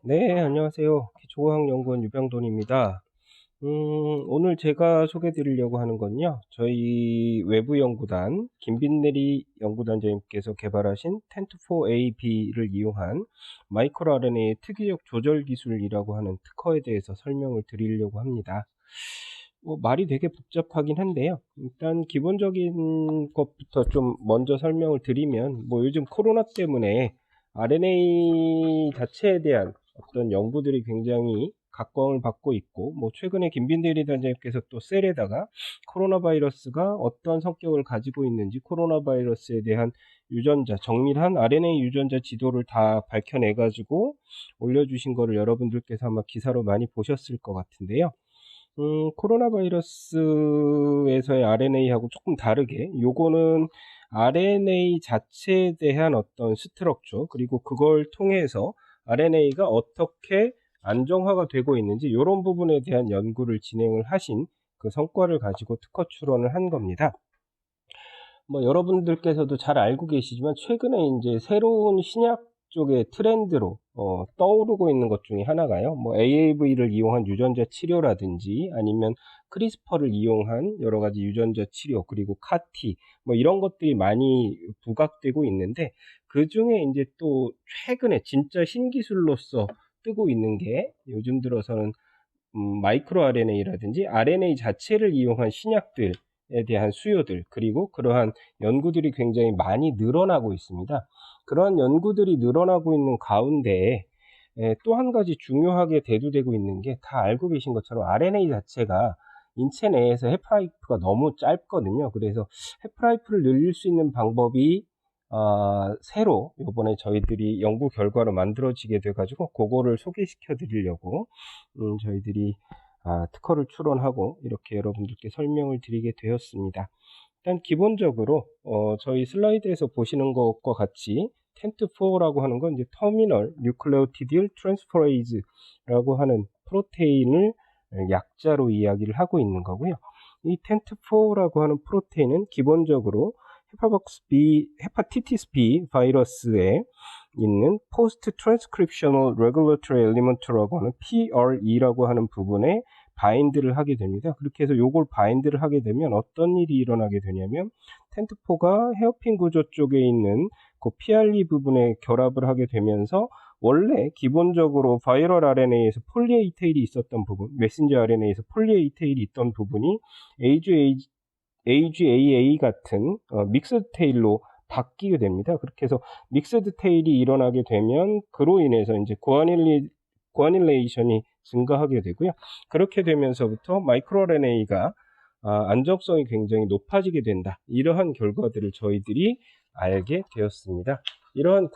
네, 안녕하세요. 기초과학연구원 유병돈입니다. 오늘 제가 소개해 드리려고 하는 건요, 저희 외부 연구단, 김빈내리 연구단장님께서 개발하신 텐트4AB를 이용한 마이크로 RNA의 특이적 조절 기술이라고 하는 특허에 대해서 설명을 드리려고 합니다. 말이 되게 복잡하긴 한데요. 일단 기본적인 것부터 좀 먼저 설명을 드리면, 요즘 코로나 때문에 RNA 자체에 대한 어떤 연구들이 굉장히 각광을 받고 있고, 최근에 김빈대리 단장님께서 또 셀에다가 코로나 바이러스가 어떤 성격을 가지고 있는지, 코로나 바이러스에 대한 유전자, 정밀한 RNA 유전자 지도를 다 밝혀내가지고 올려주신 거를 여러분들께서 아마 기사로 많이 보셨을 것 같은데요. 코로나 바이러스에서의 RNA하고 조금 다르게 요거는 RNA 자체에 대한 어떤 스트럭처, 그리고 그걸 통해서 RNA가 어떻게 안정화가 되고 있는지 요런 부분에 대한 연구를 진행을 하신 그 성과를 가지고 특허 출원을 한 겁니다. 여러분들께서도 잘 알고 계시지만 최근에 이제 새로운 신약 쪽의 트렌드로 떠오르고 있는 것 중에 하나가요. AAV를 이용한 유전자 치료라든지 아니면 크리스퍼를 이용한 여러 가지 유전자 치료, 그리고 카티 이런 것들이 많이 부각되고 있는데, 그 중에 이제 또 최근에 진짜 신기술로서 뜨고 있는 게 요즘 들어서는 마이크로 RNA라든지 RNA 자체를 이용한 신약들에 대한 수요들, 그리고 그러한 연구들이 굉장히 많이 늘어나고 있습니다. 그러한 연구들이 늘어나고 있는 가운데 또 한 가지 중요하게 대두되고 있는 게, 다 알고 계신 것처럼 RNA 자체가 인체 내에서 해프라이프가 너무 짧거든요. 그래서 해프라이프를 늘릴 수 있는 방법이 새로 요번에 저희들이 연구 결과로 만들어지게 돼가지고 그거를 소개시켜 드리려고 저희들이 특허를 출원하고 이렇게 여러분들께 설명을 드리게 되었습니다. 일단 기본적으로 저희 슬라이드에서 보시는 것과 같이 텐트4라고 하는 건 이제 터미널 뉴클레오티딜 트랜스퍼레이즈라고 하는 프로테인을 약자로 이야기를 하고 있는 거고요. 이 텐트4라고 하는 프로테인은 기본적으로 헤파티티스 B 바이러스에 있는 포스트 트랜스크립셔널 레귤러터리 엘리먼트라고 하는 PRE라고 하는 부분에 바인드를 하게 됩니다. 그렇게 해서 요걸 바인드를 하게 되면 어떤 일이 일어나게 되냐면, 텐트4가 헤어핀 구조 쪽에 있는 그 PRE 부분에 결합을 하게 되면서, 원래 기본적으로 바이럴 RNA에서 폴리에이 테일이 있었던 부분, 메신저 RNA에서 폴리에이 테일이 있던 부분이 AGAA 같은 믹스드 테일로 바뀌게 됩니다. 그렇게 해서 믹스드 테일이 일어나게 되면 그로 인해서 이제 고아닐레이션이 증가하게 되고요. 그렇게 되면서부터 마이크로 RNA가 안정성이 굉장히 높아지게 된다. 이러한 결과들을 저희들이 알게 되었습니다. 이러한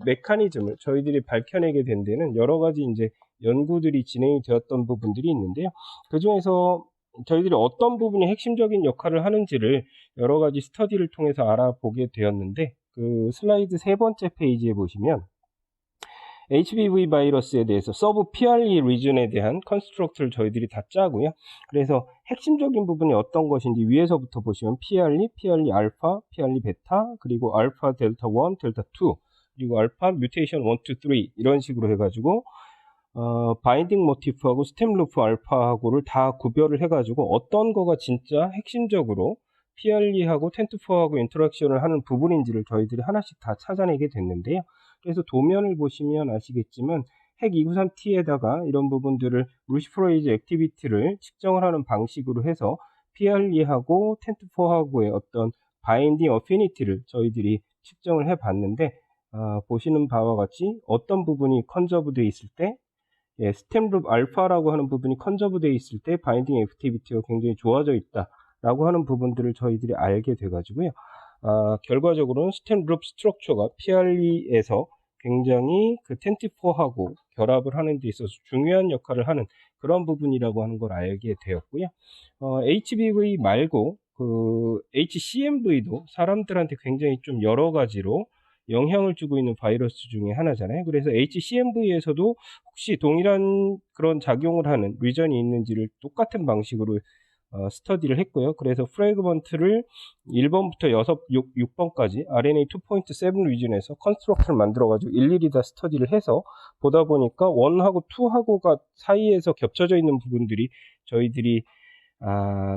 메커니즘을 저희들이 밝혀내게 된 데는 여러 가지 이제 연구들이 진행이 되었던 부분들이 있는데요. 그 중에서 저희들이 어떤 부분이 핵심적인 역할을 하는지를 여러 가지 스터디를 통해서 알아보게 되었는데, 그 슬라이드 세 번째 페이지에 보시면 HBV 바이러스에 대해서 서브 PRE 리전에 대한 컨스트럭트를 저희들이 다 짜고요. 그래서 핵심적인 부분이 어떤 것인지 위에서부터 보시면 PRE 알파, PRE 베타, 그리고 알파 델타 1, 델타 2, 그리고 알파 뮤테이션 1, 2, 3 이런 식으로 해가지고 바인딩 모티프하고 스템 루프 알파하고를 다 구별을 해가지고 어떤 거가 진짜 핵심적으로 PRE하고 텐트4하고 인터랙션을 하는 부분인지를 저희들이 하나씩 다 찾아내게 됐는데요. 그래서 도면을 보시면 아시겠지만 핵 293T에다가 이런 부분들을 루시프레이즈 액티비티를 측정을 하는 방식으로 해서 PRE하고 텐트4하고의 어떤 바인딩 어피니티를 저희들이 측정을 해 봤는데, 보시는 바와 같이 어떤 부분이 컨저브 되어 있을 때, 스템 룹 알파라고 하는 부분이 컨저브 되어 있을 때 바인딩 액티비티가 굉장히 좋아져 있다라고 하는 부분들을 저희들이 알게 돼가지고요. 결과적으로는 스템 룹 스트럭처가 PRE에서 굉장히 그 텐트4하고 결합을 하는 데 있어서 중요한 역할을 하는 그런 부분이라고 하는 걸 알게 되었고요. HBV 말고 그 HCMV도 사람들한테 굉장히 좀 여러 가지로 영향을 주고 있는 바이러스 중에 하나잖아요. 그래서 HCMV에서도 혹시 동일한 그런 작용을 하는 리전이 있는지를 똑같은 방식으로 스터디를 했고요. 그래서 프래그먼트를 1번부터 6번까지 RNA 2.7 리전에서 컨스트럭트를 만들어가지고 일일이 다 스터디를 해서 보다 보니까 1하고 2하고가 사이에서 겹쳐져 있는 부분들이 저희들이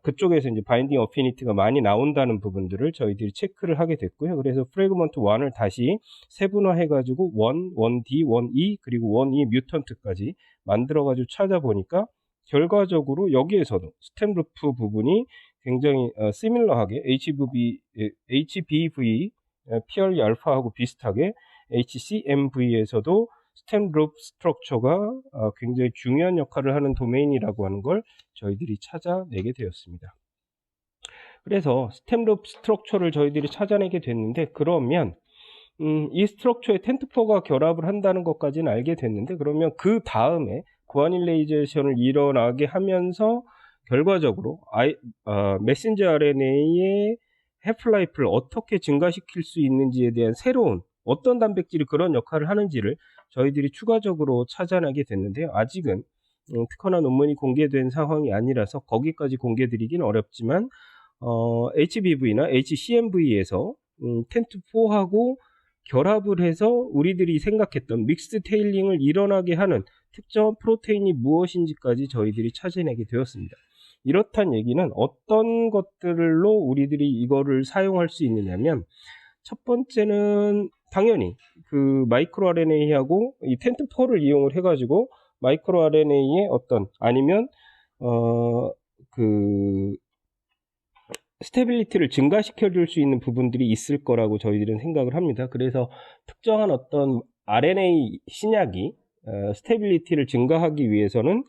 그쪽에서 이제 바인딩 어피니티가 많이 나온다는 부분들을 저희들이 체크를 하게 됐고요. 그래서 프래그먼트 1을 다시 세분화해가지고 1, 1D, 1E, 그리고 1E 뮤턴트까지 만들어가지고 찾아보니까 결과적으로 여기에서도 스템 루프 부분이 굉장히 시밀러하게 HBV, PRE 알파하고 비슷하게 HCMV에서도 스템 루프 스트럭처가 굉장히 중요한 역할을 하는 도메인이라고 하는 걸 저희들이 찾아내게 되었습니다. 그래서 스템 루프 스트럭처를 저희들이 찾아내게 됐는데, 그러면 이 스트럭처에 텐트포가 결합을 한다는 것까지는 알게 됐는데, 그러면 그 다음에 구아닐레이제이션을 일어나게 하면서 결과적으로 메신저 RNA의 해플라이프를 어떻게 증가시킬 수 있는지에 대한 새로운 어떤 단백질이 그런 역할을 하는지를 저희들이 추가적으로 찾아내게 됐는데요. 아직은 특허나 논문이 공개된 상황이 아니라서 거기까지 공개드리긴 어렵지만 HBV나 HCMV에서 텐트4하고 결합을 해서 우리들이 생각했던 믹스 테일링을 일어나게 하는 특정 프로테인이 무엇인지까지 저희들이 찾아내게 되었습니다. 이렇단 얘기는 어떤 것들로 우리들이 이거를 사용할 수 있느냐면, 첫 번째는 당연히 그 마이크로 RNA하고 이 텐트4를 이용을 해가지고 마이크로 RNA의 아니면 스테빌리티를 증가시켜 줄 수 있는 부분들이 있을 거라고 저희들은 생각을 합니다. 그래서 특정한 어떤 RNA 신약이 스테빌리티를 증가하기 위해서는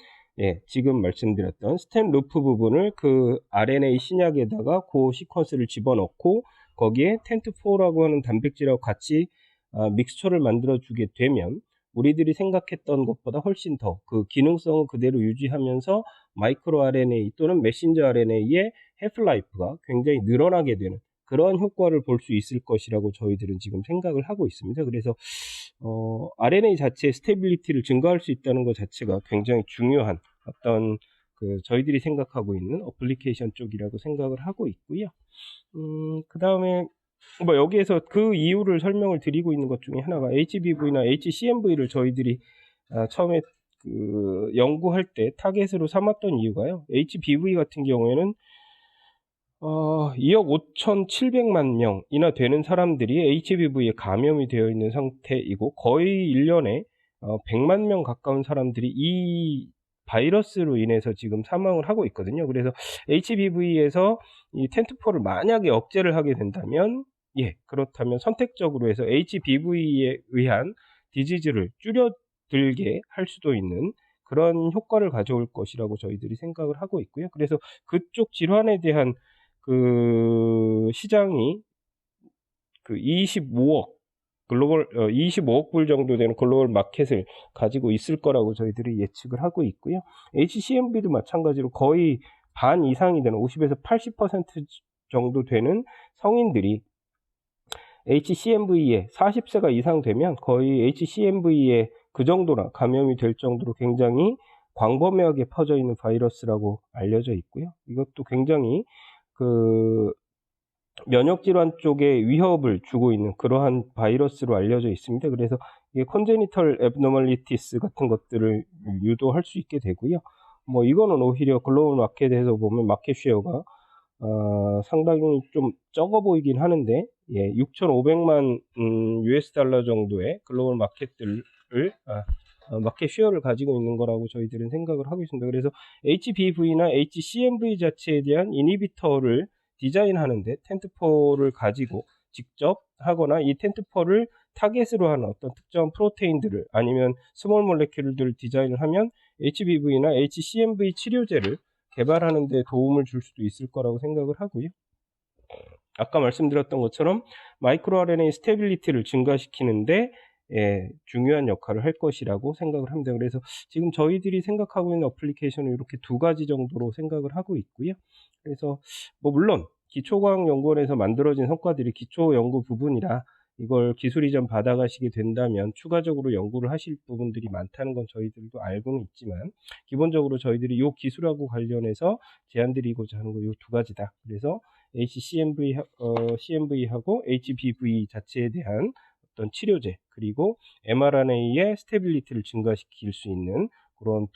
지금 말씀드렸던 스템 루프 부분을 그 RNA 신약에다가 그 시퀀스를 집어넣고 거기에 텐트4라고 하는 단백질하고 같이 믹스처를 만들어 주게 되면 우리들이 생각했던 것보다 훨씬 더 그 기능성을 그대로 유지하면서 마이크로 RNA 또는 메신저 RNA의 해플라이프가 굉장히 늘어나게 되는 그런 효과를 볼 수 있을 것이라고 저희들은 지금 생각을 하고 있습니다. 그래서 RNA 자체의 스테빌리티를 증가할 수 있다는 것 자체가 굉장히 중요한 저희들이 생각하고 있는 어플리케이션 쪽이라고 생각을 하고 있고요. 그 다음에 여기에서 그 이유를 설명을 드리고 있는 것 중에 하나가 HBV나 HCMV를 저희들이 처음에 연구할 때 타겟으로 삼았던 이유가요. HBV 같은 경우에는 2억 5,700만 명이나 되는 사람들이 HBV에 감염이 되어 있는 상태이고, 거의 1년에 100만 명 가까운 사람들이 이 바이러스로 인해서 지금 사망을 하고 있거든요. 그래서 HBV에서 이 텐트4를 만약에 억제를 하게 된다면, 그렇다면 선택적으로 해서 HBV에 의한 디지즈를 줄여들게 할 수도 있는 그런 효과를 가져올 것이라고 저희들이 생각을 하고 있고요. 그래서 그쪽 질환에 대한 시장이 25억 불 정도 되는 글로벌 마켓을 가지고 있을 거라고 저희들이 예측을 하고 있고요. HCMV도 마찬가지로 거의 반 이상이 되는 50에서 80% 정도 되는 성인들이 HCMV에 40세가 이상 되면 거의 HCMV에 그 정도나 감염이 될 정도로 굉장히 광범위하게 퍼져 있는 바이러스라고 알려져 있고요. 이것도 굉장히 면역질환 쪽에 위협을 주고 있는 그러한 바이러스로 알려져 있습니다. 그래서 이게 congenital abnormalities 같은 것들을 유도할 수 있게 되고요. 이거는 오히려 글로벌 마켓에서 보면 마켓 쉐어가 상당히 좀 적어 보이긴 하는데, 6,500만 US 달러 정도의 글로벌 마켓들을 마켓 쉐어를 가지고 있는 거라고 저희들은 생각을 하고 있습니다. 그래서 HBV나 HCMV 자체에 대한 이니비터를 디자인하는데 텐트4를 가지고 직접 하거나 이 텐트4를 타겟으로 하는 어떤 특정 프로테인들을 아니면 스몰 몰레큘들을 디자인을 하면 HBV나 HCMV 치료제를 개발하는 데 도움을 줄 수도 있을 거라고 생각을 하고요. 아까 말씀드렸던 것처럼 마이크로 RNA 스테빌리티를 증가시키는데 중요한 역할을 할 것이라고 생각을 합니다. 그래서 지금 저희들이 생각하고 있는 어플리케이션은 이렇게 두 가지 정도로 생각을 하고 있고요. 그래서 물론 기초과학연구원에서 만들어진 성과들이 기초 연구 부분이라 이걸 기술 이전 받아가시게 된다면 추가적으로 연구를 하실 부분들이 많다는 건 저희들도 알고는 있지만, 기본적으로 저희들이 이 기술하고 관련해서 제안드리고자 하는 거 요 두 가지다. 그래서 CMV하고 HBV 자체에 대한 어떤 치료제, 그리고 mRNA의 스테빌리티를 증가시킬 수 있는 그런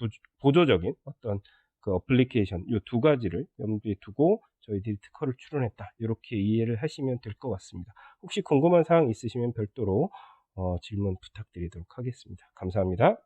보조적인 어떤 그 어플리케이션, 요 두 가지를 염두에 두고 저희들이 특허를 출원했다. 이렇게 이해를 하시면 될 것 같습니다. 혹시 궁금한 사항 있으시면 별도로 질문 부탁드리도록 하겠습니다. 감사합니다.